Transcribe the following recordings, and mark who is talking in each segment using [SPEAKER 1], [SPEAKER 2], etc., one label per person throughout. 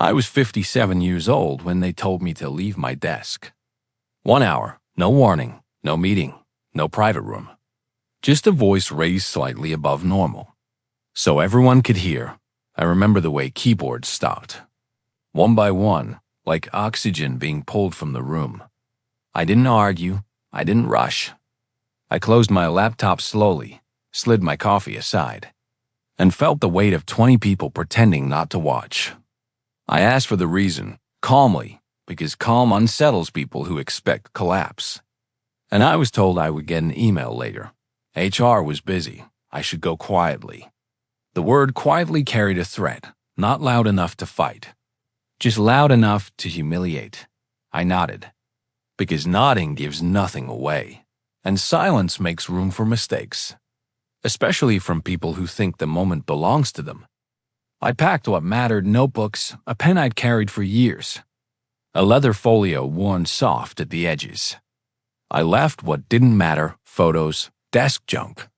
[SPEAKER 1] I was 57 years old when they told me to leave my desk. 1 hour, no warning, no meeting, no private room. Just a voice raised slightly above normal. So everyone could hear. I remember the way keyboards stopped. One by one, like oxygen being pulled from the room. I didn't argue. I didn't rush. I closed my laptop slowly, slid my coffee aside, and felt the weight of 20 people pretending not to watch. I asked for the reason, calmly, because calm unsettles people who expect collapse. And I was told I would get an email later. HR was busy. I should go quietly. The word quietly carried a threat, not loud enough to fight, just loud enough to humiliate. I nodded, because nodding gives nothing away, and silence makes room for mistakes, especially from people who think the moment belongs to them. I packed what mattered: notebooks, a pen I'd carried for years, a leather folio worn soft at the edges. I left what didn't matter: photos, desk junk.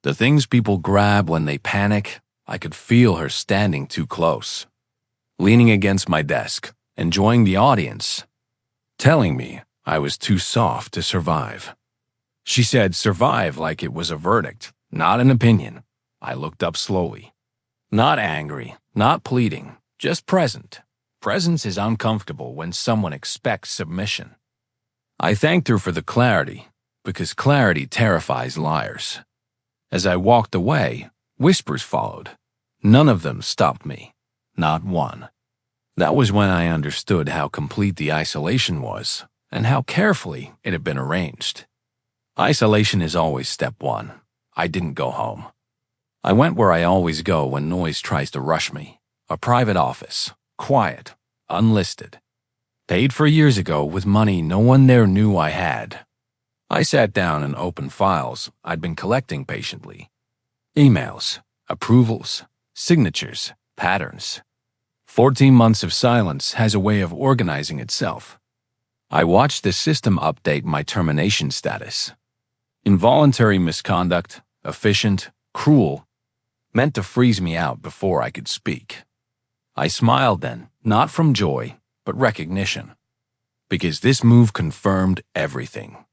[SPEAKER 1] The things people grab when they panic. I could feel her standing too close, leaning against my desk, enjoying the audience, telling me I was too soft to survive. She said survive like it was a verdict, not an opinion. I looked up slowly. Not angry, not pleading, just present. Presence is uncomfortable when someone expects submission. I thanked her for the clarity, because clarity terrifies liars. As I walked away, whispers followed. None of them stopped me. Not one. That was when I understood how complete the isolation was, and how carefully it had been arranged. Isolation is always step one. I didn't go home. I went where I always go when noise tries to rush me. A private office, quiet, unlisted. Paid for years ago with money no one there knew I had. I sat down and opened files I'd been collecting patiently. Emails, approvals, signatures, patterns. 14 months of silence has a way of organizing itself. I watched the system update my termination status. Involuntary misconduct, efficient, cruel, meant to freeze me out before I could speak. I smiled then, not from joy, but recognition, because this move confirmed everything.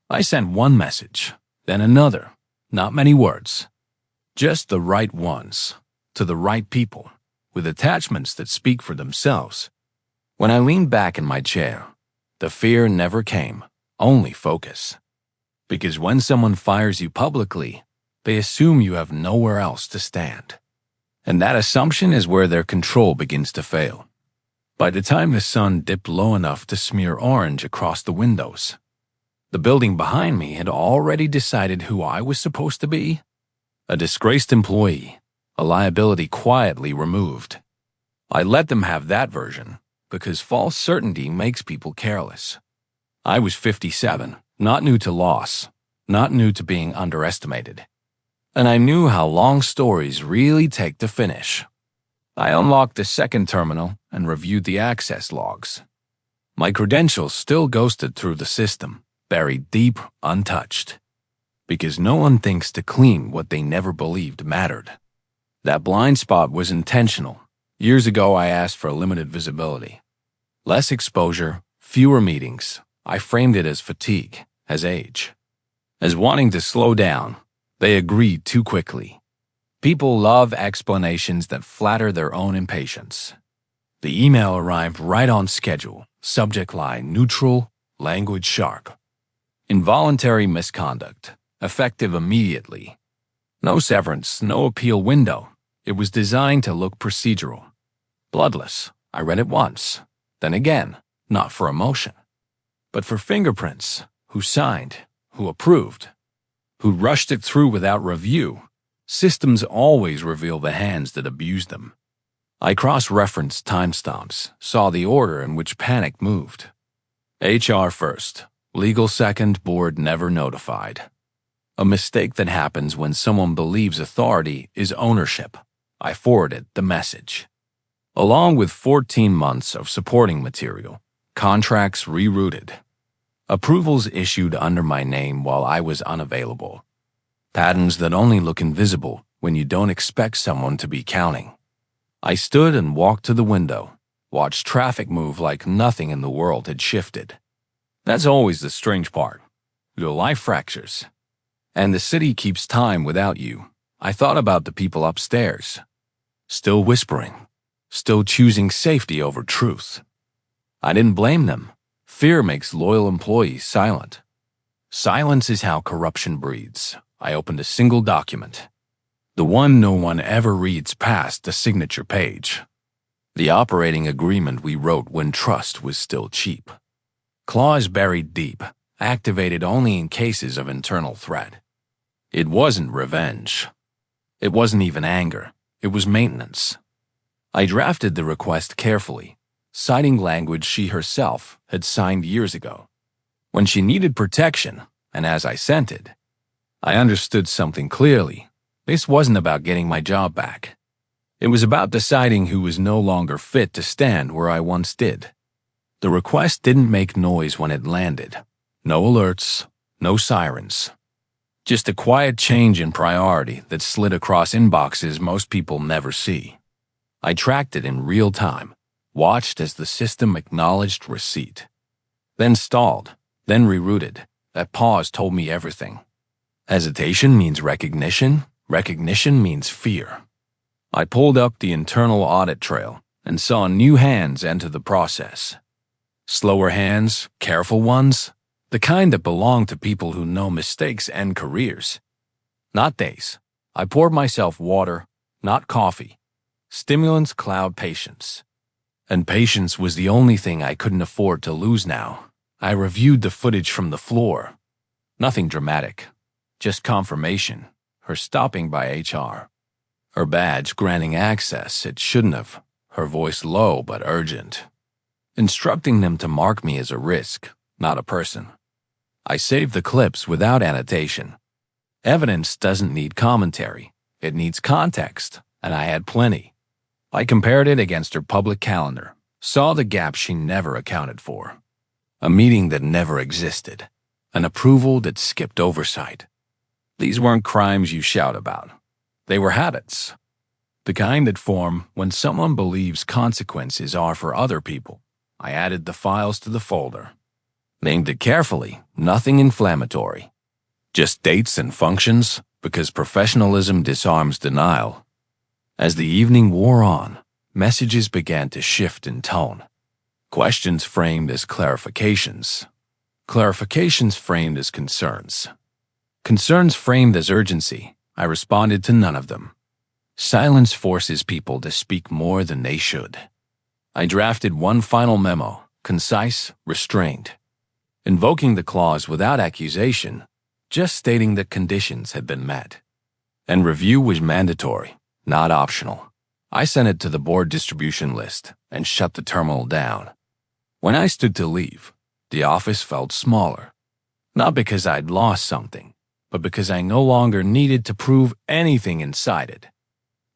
[SPEAKER 1] I sent one message, then another, not many words, just the right ones, to the right people, with attachments that speak for themselves. When I leaned back in my chair, the fear never came, only focus. Because when someone fires you publicly, they assume you have nowhere else to stand. And that assumption is where their control begins to fail. By the time the sun dipped low enough to smear orange across the windows, the building behind me had already decided who I was supposed to be. A disgraced employee, a liability quietly removed. I let them have that version, because false certainty makes people careless. I was 57, not new to loss, not new to being underestimated. And I knew how long stories really take to finish. I unlocked the second terminal and reviewed the access logs. My credentials still ghosted through the system, buried deep, untouched. Because no one thinks to clean what they never believed mattered. That blind spot was intentional. Years ago, I asked for limited visibility. Less exposure, fewer meetings. I framed it as fatigue, as age, as wanting to slow down. They agreed too quickly. People love explanations that flatter their own impatience. The email arrived right on schedule, subject line neutral, language sharp. Involuntary misconduct, effective immediately. No severance, no appeal window. It was designed to look procedural. Bloodless. I read it once, then again, not for emotion, but for fingerprints. Who signed, who approved, who rushed it through without review. Systems always reveal the hands that abused them. I cross-referenced timestamps, saw the order in which panic moved. HR first, legal second, board never notified. A mistake that happens when someone believes authority is ownership. I forwarded the message, along with 14 months of supporting material, contracts rerouted, approvals issued under my name while I was unavailable, patterns that only look invisible when you don't expect someone to be counting. I stood and walked to the window, watched traffic move like nothing in the world had shifted. That's always the strange part. Your life fractures, and the city keeps time without you. I thought about the people upstairs, still whispering, still choosing safety over truth. I didn't blame them. Fear makes loyal employees silent. Silence is how corruption breeds. I opened a single document, the one no one ever reads past the signature page. The operating agreement we wrote when trust was still cheap. Clause buried deep, activated only in cases of internal threat. It wasn't revenge. It wasn't even anger. It was maintenance. I drafted the request carefully, citing language she herself had signed years ago. When she needed protection, and as I sent it, I understood something clearly. This wasn't about getting my job back. It was about deciding who was no longer fit to stand where I once did. The request didn't make noise when it landed. No alerts, no sirens. Just a quiet change in priority that slid across inboxes most people never see. I tracked it in real time, watched as the system acknowledged receipt. Then stalled, then rerouted. That pause told me everything. Hesitation means recognition. Recognition means fear. I pulled up the internal audit trail and saw new hands enter the process. Slower hands, careful ones, the kind that belong to people who know mistakes end careers. Not days. I poured myself water, not coffee. Stimulants cloud patience. And patience was the only thing I couldn't afford to lose now. I reviewed the footage from the floor. Nothing dramatic, just confirmation, her stopping by HR. Her badge granting access it shouldn't have, her voice low but urgent. Instructing them to mark me as a risk, not a person. I saved the clips without annotation. Evidence doesn't need commentary. It needs context, and I had plenty. I compared it against her public calendar, saw the gap she never accounted for. A meeting that never existed. An approval that skipped oversight. These weren't crimes you shout about. They were habits. The kind that form when someone believes consequences are for other people. I added the files to the folder. Named it carefully, nothing inflammatory. Just dates and functions, because professionalism disarms denial. As the evening wore on, messages began to shift in tone. Questions framed as clarifications. Clarifications framed as concerns. Concerns framed as urgency. I responded to none of them. Silence forces people to speak more than they should. I drafted one final memo, concise, restrained. Invoking the clause without accusation, just stating that conditions had been met. And review was mandatory, not optional. I sent it to the board distribution list and shut the terminal down. When I stood to leave, the office felt smaller. Not because I'd lost something, but because I no longer needed to prove anything inside it.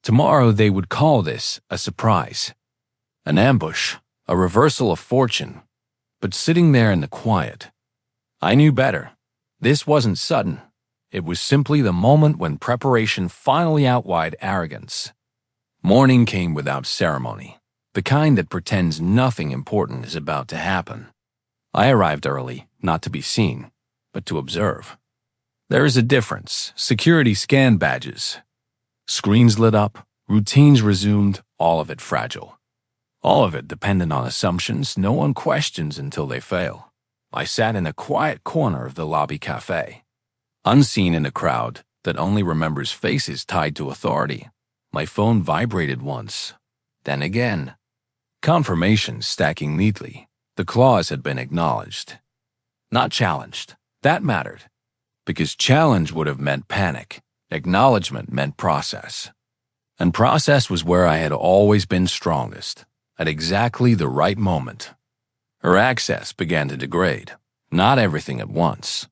[SPEAKER 1] Tomorrow they would call this a surprise, an ambush, a reversal of fortune. But sitting there in the quiet, I knew better. This wasn't sudden. It was simply the moment when preparation finally outweighed arrogance. Morning came without ceremony, the kind that pretends nothing important is about to happen. I arrived early, not to be seen, but to observe. There is a difference. Security scan badges. Screens lit up, routines resumed, all of it fragile. All of it dependent on assumptions no one questions until they fail. I sat in a quiet corner of the lobby cafe, unseen in a crowd that only remembers faces tied to authority. My phone vibrated once, then again. Confirmation stacking neatly. The clause had been acknowledged. Not challenged. That mattered. Because challenge would have meant panic. Acknowledgement meant process. And process was where I had always been strongest. At exactly the right moment. Her access began to degrade, not everything at once.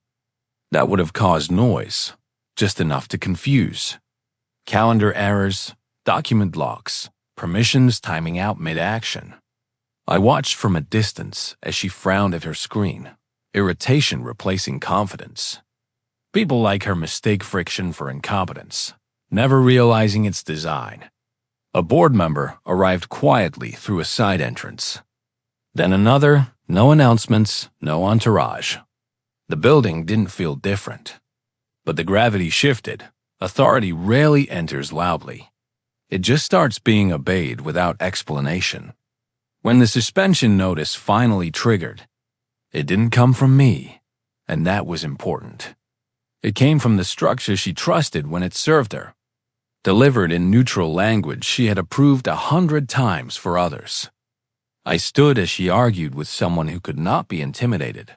[SPEAKER 1] That would have caused noise, just enough to confuse. Calendar errors, document locks, permissions timing out mid-action. I watched from a distance as she frowned at her screen, irritation replacing confidence. People like her mistake friction for incompetence, never realizing its design. A board member arrived quietly through a side entrance. Then another, no announcements, no entourage. The building didn't feel different. But the gravity shifted. Authority rarely enters loudly. It just starts being obeyed without explanation. When the suspension notice finally triggered, it didn't come from me, and that was important. It came from the structure she trusted when it served her, delivered in neutral language she had approved 100 times for others. I stood as she argued with someone who could not be intimidated,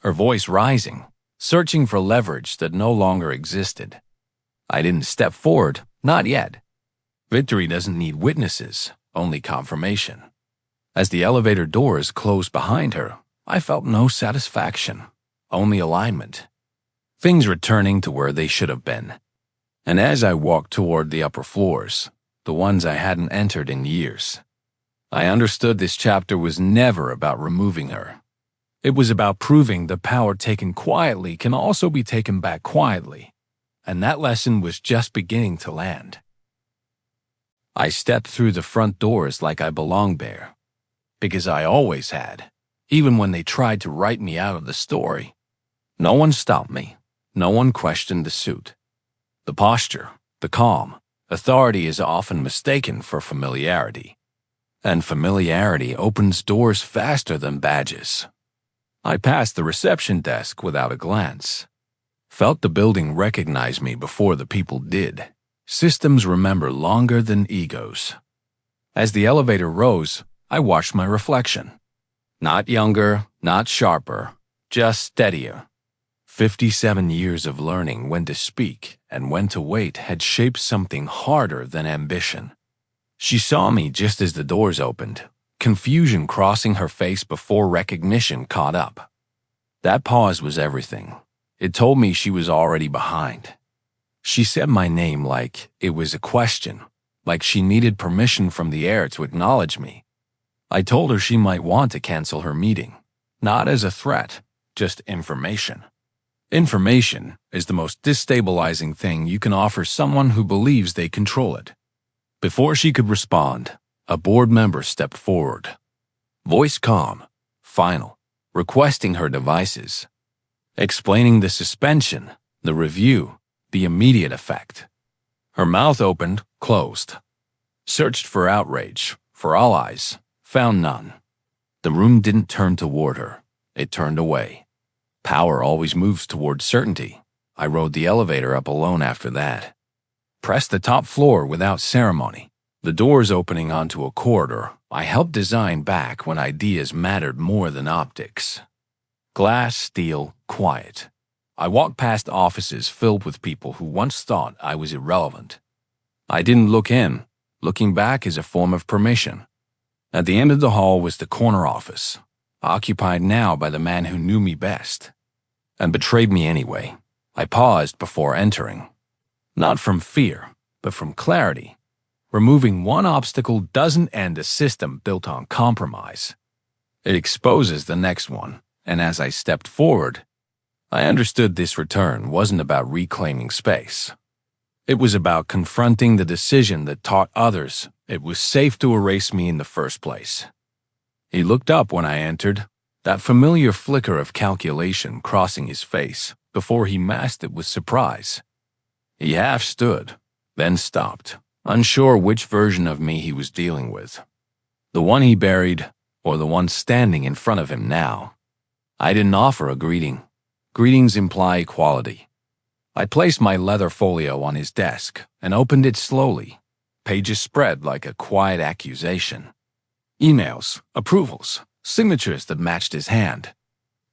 [SPEAKER 1] her voice rising, searching for leverage that no longer existed. I didn't step forward, not yet. Victory doesn't need witnesses, only confirmation. As the elevator doors closed behind her, I felt no satisfaction, only alignment. Things returning to where they should have been. And as I walked toward the upper floors, the ones I hadn't entered in years, I understood this chapter was never about removing her. It was about proving the power taken quietly can also be taken back quietly, and that lesson was just beginning to land. I stepped through the front doors like I belonged there, because I always had, even when they tried to write me out of the story. No one stopped me. No one questioned the suit. The posture, the calm, authority is often mistaken for familiarity. And familiarity opens doors faster than badges. I passed the reception desk without a glance. Felt the building recognize me before the people did. Systems remember longer than egos. As the elevator rose, I watched my reflection. Not younger, not sharper, just steadier. 57 years of learning when to speak and when to wait had shaped something harder than ambition. She saw me just as the doors opened, confusion crossing her face before recognition caught up. That pause was everything. It told me she was already behind. She said my name like it was a question, like she needed permission from the air to acknowledge me. I told her she might want to cancel her meeting, not as a threat, just information. Information is the most destabilizing thing you can offer someone who believes they control it. Before she could respond, a board member stepped forward. Voice calm, final, requesting her devices, explaining the suspension, the review, the immediate effect. Her mouth opened, closed. Searched for outrage, for all eyes, found none. The room didn't turn toward her. It turned away. Power always moves toward certainty. I rode the elevator up alone after that. Pressed the top floor without ceremony. The doors opening onto a corridor I helped design back when ideas mattered more than optics. Glass, steel, quiet. I walked past offices filled with people who once thought I was irrelevant. I didn't look in. Looking back is a form of permission. At the end of the hall was the corner office, occupied now by the man who knew me best, and betrayed me anyway. I paused before entering. Not from fear, but from clarity. Removing one obstacle doesn't end a system built on compromise. It exposes the next one, and as I stepped forward, I understood this return wasn't about reclaiming space. It was about confronting the decision that taught others it was safe to erase me in the first place. He looked up when I entered, that familiar flicker of calculation crossing his face before he masked it with surprise. He half stood, then stopped, unsure which version of me he was dealing with. The one he buried, or the one standing in front of him now. I didn't offer a greeting. Greetings imply equality. I placed my leather folio on his desk and opened it slowly. Pages spread like a quiet accusation. Emails, approvals, signatures that matched his hand.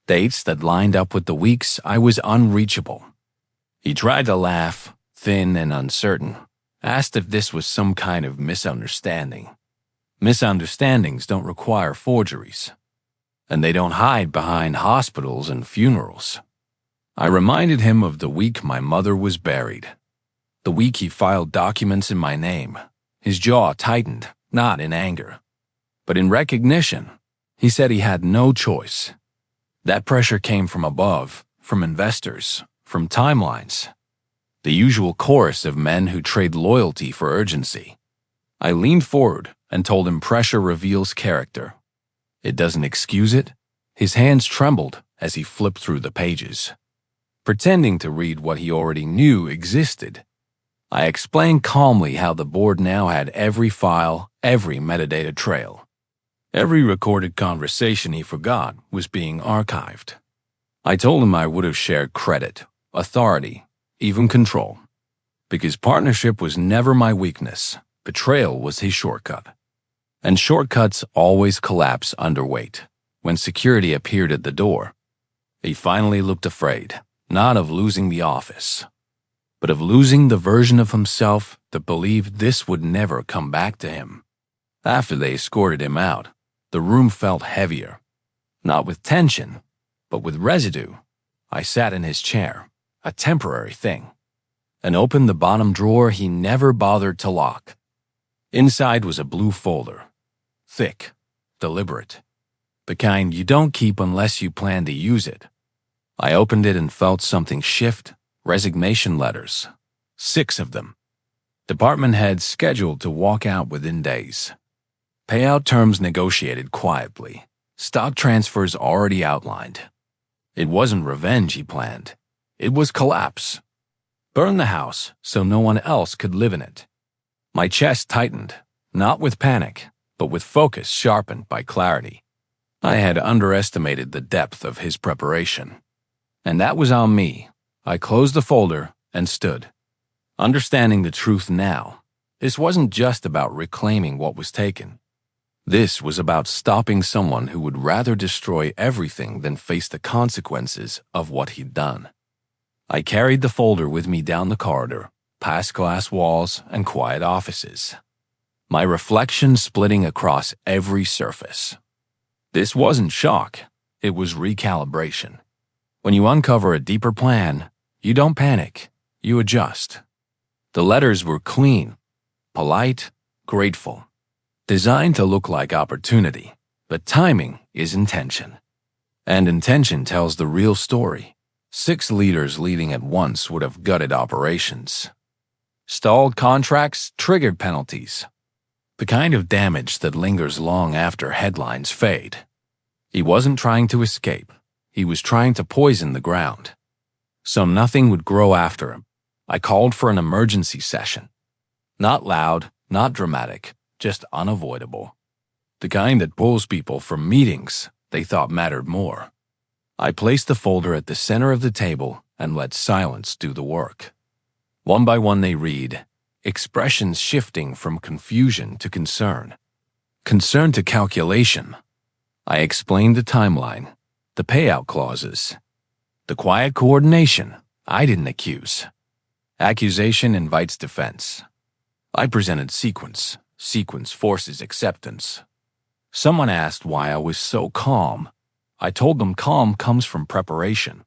[SPEAKER 1] Dates that lined up with the weeks I was unreachable. He tried to laugh, thin and uncertain, asked if this was some kind of misunderstanding. Misunderstandings don't require forgeries, and they don't hide behind hospitals and funerals. I reminded him of the week my mother was buried. The week he filed documents in my name. His jaw tightened, not in anger, but in recognition. He said he had no choice. That pressure came from above, from investors, from timelines. The usual chorus of men who trade loyalty for urgency. I leaned forward and told him pressure reveals character. It doesn't excuse it. His hands trembled as he flipped through the pages, pretending to read what he already knew existed. I explained calmly how the board now had every file, every metadata trail. Every recorded conversation he forgot was being archived. I told him I would have shared credit, authority, even control. Because partnership was never my weakness, betrayal was his shortcut. And shortcuts always collapse under weight. When security appeared at the door, he finally looked afraid, not of losing the office, but of losing the version of himself that believed this would never come back to him. After they escorted him out, the room felt heavier, not with tension, but with residue. I sat in his chair, a temporary thing, and opened the bottom drawer he never bothered to lock. Inside was a blue folder, thick, deliberate, the kind you don't keep unless you plan to use it. I opened it and felt something shift. Resignation letters, 6 of them. Department heads scheduled to walk out within days. Payout terms negotiated quietly. Stock transfers already outlined. It wasn't revenge he planned. It was collapse. Burn the house so no one else could live in it. My chest tightened, not with panic, but with focus sharpened by clarity. I had underestimated the depth of his preparation. And that was on me. I closed the folder and stood. Understanding the truth now, this wasn't just about reclaiming what was taken. This was about stopping someone who would rather destroy everything than face the consequences of what he'd done. I carried the folder with me down the corridor, past glass walls and quiet offices, my reflection splitting across every surface. This wasn't shock, it was recalibration. When you uncover a deeper plan, you don't panic, you adjust. The letters were clean, polite, grateful, designed to look like opportunity, but timing is intention. And intention tells the real story. 6 leaders leading at once would have gutted operations. Stalled contracts triggered penalties. The kind of damage that lingers long after headlines fade. He wasn't trying to escape. He was trying to poison the ground. So nothing would grow after him. I called for an emergency session. Not loud, not dramatic, just unavoidable. The kind that pulls people from meetings they thought mattered more. I placed the folder at the center of the table and let silence do the work. One by one they read, expressions shifting from confusion to concern. Concern to calculation. I explained the timeline, the payout clauses, the quiet coordination. I didn't accuse. Accusation invites defense. I presented sequence. Sequence forces acceptance. Someone asked why I was so calm. I told them calm comes from preparation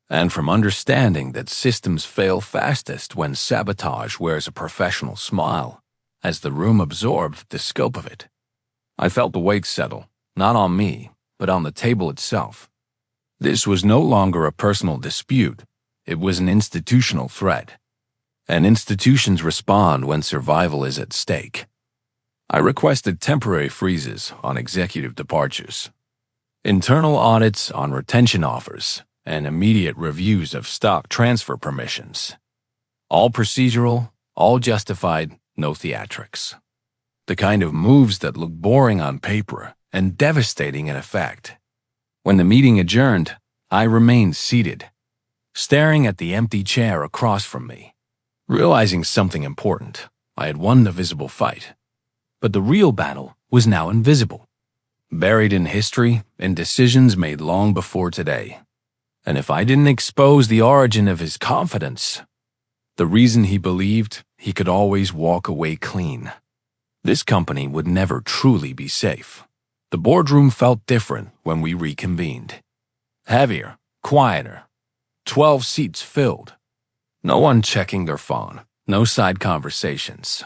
[SPEAKER 1] and from understanding that systems fail fastest when sabotage wears a professional smile, as the room absorbed the scope of it. I felt the weight settle, not on me, but on the table itself. This was no longer a personal dispute. It was an institutional threat. And institutions respond when survival is at stake. I requested temporary freezes on executive departures, internal audits on retention offers, and immediate reviews of stock transfer permissions. All procedural, all justified, no theatrics. The kind of moves that look boring on paper and devastating in effect. When the meeting adjourned, I remained seated, staring at the empty chair across from me, realizing something important. I had won the visible fight. But the real battle was now invisible, buried in history and decisions made long before today. And if I didn't expose the origin of his confidence, the reason he believed he could always walk away clean, this company would never truly be safe. The boardroom felt different when we reconvened. Heavier, quieter, 12 seats filled. No one checking their phone, no side conversations.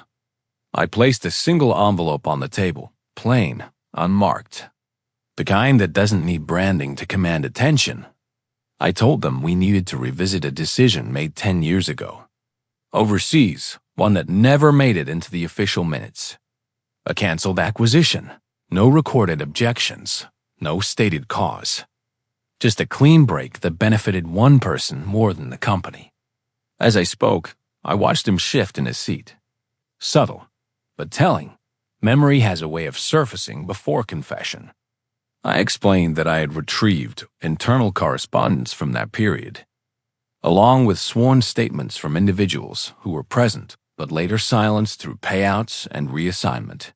[SPEAKER 1] I placed a single envelope on the table, plain, unmarked. The kind that doesn't need branding to command attention. I told them we needed to revisit a decision made 10 years ago. Overseas, one that never made it into the official minutes. A canceled acquisition, no recorded objections, no stated cause. Just a clean break that benefited one person more than the company. As I spoke, I watched him shift in his seat. Subtle, but telling. Memory has a way of surfacing before confession. I explained that I had retrieved internal correspondence from that period, along with sworn statements from individuals who were present but later silenced through payouts and reassignment.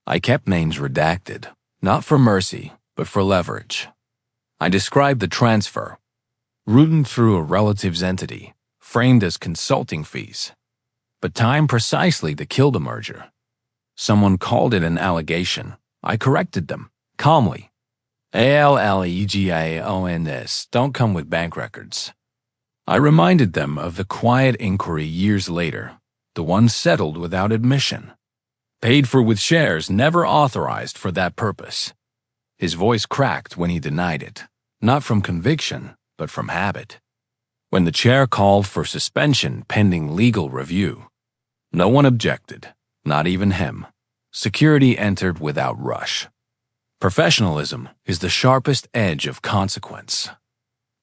[SPEAKER 1] I kept names redacted, not for mercy, but for leverage. I described the transfer, routed through a relative's entity, framed as consulting fees, but timed precisely to kill the merger. Someone called it an allegation. I corrected them, calmly. Allegations don't come with bank records. I reminded them of the quiet inquiry years later, the one settled without admission, paid for with shares never authorized for that purpose. His voice cracked when he denied it, not from conviction, but from habit. When the chair called for suspension pending legal review, no one objected, not even him. Security entered without rush. Professionalism is the sharpest edge of consequence.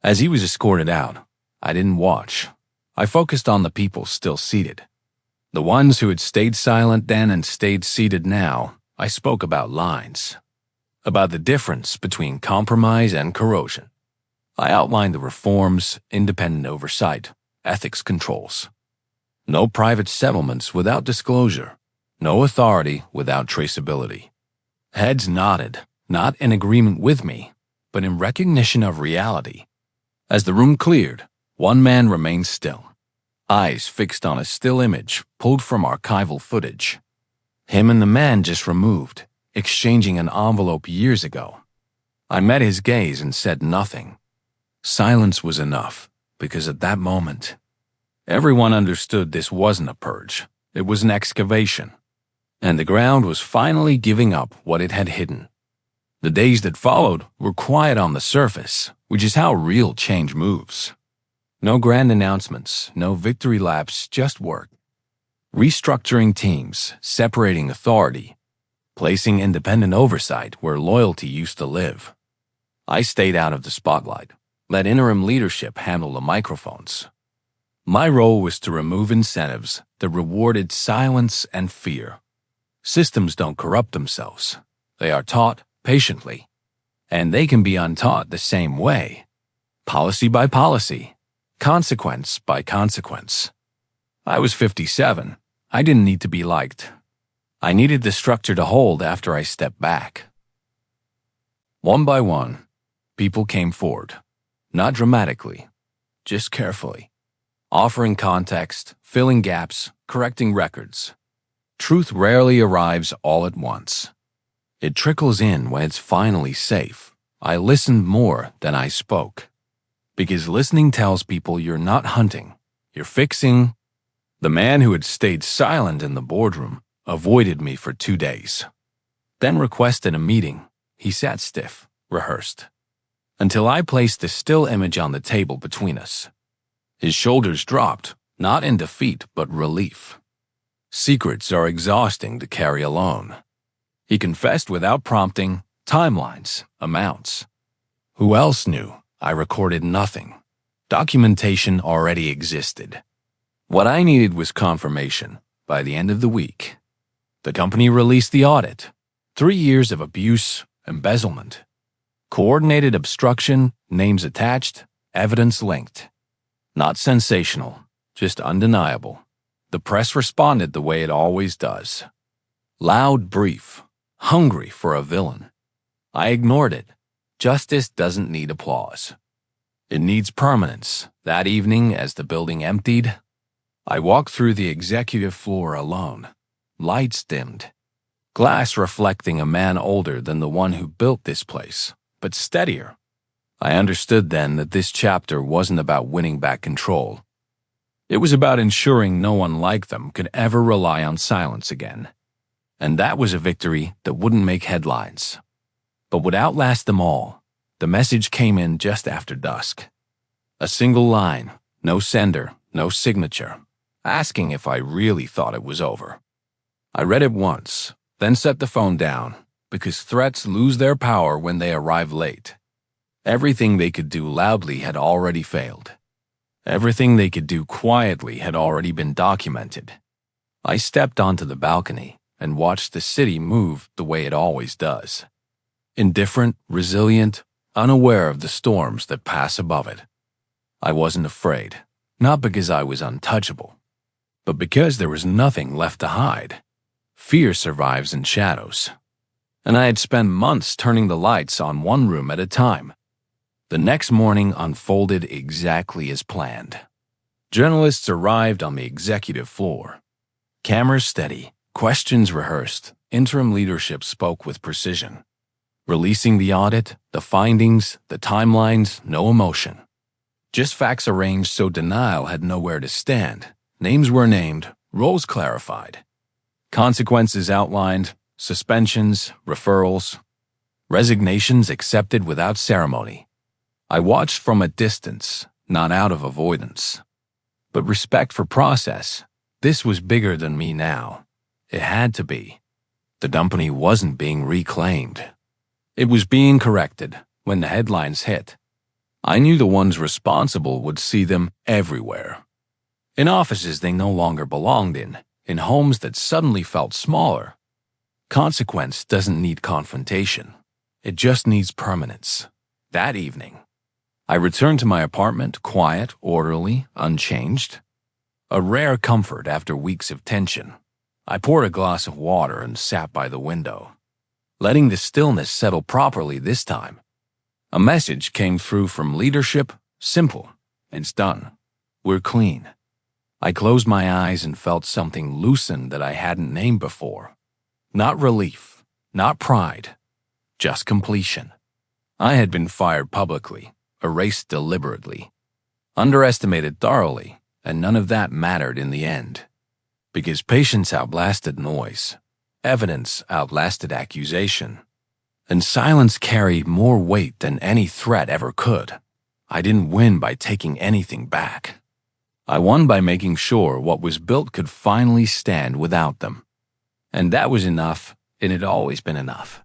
[SPEAKER 1] As he was escorted out, I didn't watch. I focused on the people still seated. The ones who had stayed silent then and stayed seated now. I spoke about lines, about the difference between compromise and corrosion. I outlined the reforms, independent oversight, ethics controls. No private settlements without disclosure, no authority without traceability. Heads nodded, not in agreement with me, but in recognition of reality. As the room cleared, one man remained still, eyes fixed on a still image pulled from archival footage. Him and the man just removed, exchanging an envelope years ago. I met his gaze and said nothing. Silence was enough, because at that moment, everyone understood this wasn't a purge. It was an excavation, and the ground was finally giving up what it had hidden. The days that followed were quiet on the surface, which is how real change moves. No grand announcements, no victory laps, just work. Restructuring teams, separating authority, placing independent oversight where loyalty used to live. I stayed out of the spotlight, let interim leadership handle the microphones. My role was to remove incentives that rewarded silence and fear. Systems don't corrupt themselves. They are taught patiently, and they can be untaught the same way. Policy by policy, consequence by consequence. I was 57. I didn't need to be liked. I needed the structure to hold after I stepped back. One by one, people came forward, not dramatically, just carefully, offering context, filling gaps, correcting records. Truth rarely arrives all at once. It trickles in when it's finally safe. I listened more than I spoke, because listening tells people you're not hunting, you're fixing. The man who had stayed silent in the boardroom avoided me for 2 days, then requested a meeting. He sat stiff, rehearsed, until I placed the still image on the table between us. His shoulders dropped, not in defeat but relief. Secrets are exhausting to carry alone. He confessed without prompting, timelines, amounts. Who else knew? I recorded nothing. Documentation already existed. What I needed was confirmation. By the end of the week, the company released the audit. 3 years of abuse, embezzlement, coordinated obstruction, names attached, evidence linked. Not sensational, just undeniable. The press responded the way it always does. Loud, brief, hungry for a villain. I ignored it. Justice doesn't need applause. It needs permanence. That evening, as the building emptied, I walked through the executive floor alone. Lights dimmed. Glass reflecting a man older than the one who built this place, but steadier. I understood then that this chapter wasn't about winning back control. It was about ensuring no one like them could ever rely on silence again. And that was a victory that wouldn't make headlines, but would outlast them all. The message came in just after dusk. A single line, no sender, no signature. asking if I really thought it was over. I read it once, then set the phone down, because threats lose their power when they arrive late. Everything they could do loudly had already failed. Everything they could do quietly had already been documented. I stepped onto the balcony and watched the city move the way it always does. Indifferent, resilient, unaware of the storms that pass above it. I wasn't afraid, not because I was untouchable, but because there was nothing left to hide. Fear survives in shadows. And I had spent months turning the lights on one room at a time. The next morning unfolded exactly as planned. Journalists arrived on the executive floor. Cameras steady, questions rehearsed, interim leadership spoke with precision. Releasing the audit, the findings, the timelines, no emotion. Just facts arranged so denial had nowhere to stand. Names were named, roles clarified. Consequences outlined, suspensions, referrals. Resignations accepted without ceremony. I watched from a distance, not out of avoidance. But respect for process. This was bigger than me now. It had to be. The company wasn't being reclaimed. It was being corrected when the headlines hit. I knew the ones responsible would see them everywhere. In offices they no longer belonged in homes that suddenly felt smaller. Consequence doesn't need confrontation. It just needs permanence. That evening, I returned to my apartment, quiet, orderly, unchanged. A rare comfort after weeks of tension. I poured a glass of water and sat by the window, letting the stillness settle properly this time. A message came through from leadership, simple. It's done. We're clean. I closed my eyes and felt something loosen that I hadn't named before. Not relief, not pride, just completion. I had been fired publicly, erased deliberately, underestimated thoroughly, and none of that mattered in the end. Because patience outlasted noise, evidence outlasted accusation, and silence carried more weight than any threat ever could. I didn't win by taking anything back. I won by making sure what was built could finally stand without them. And that was enough, and it had always been enough.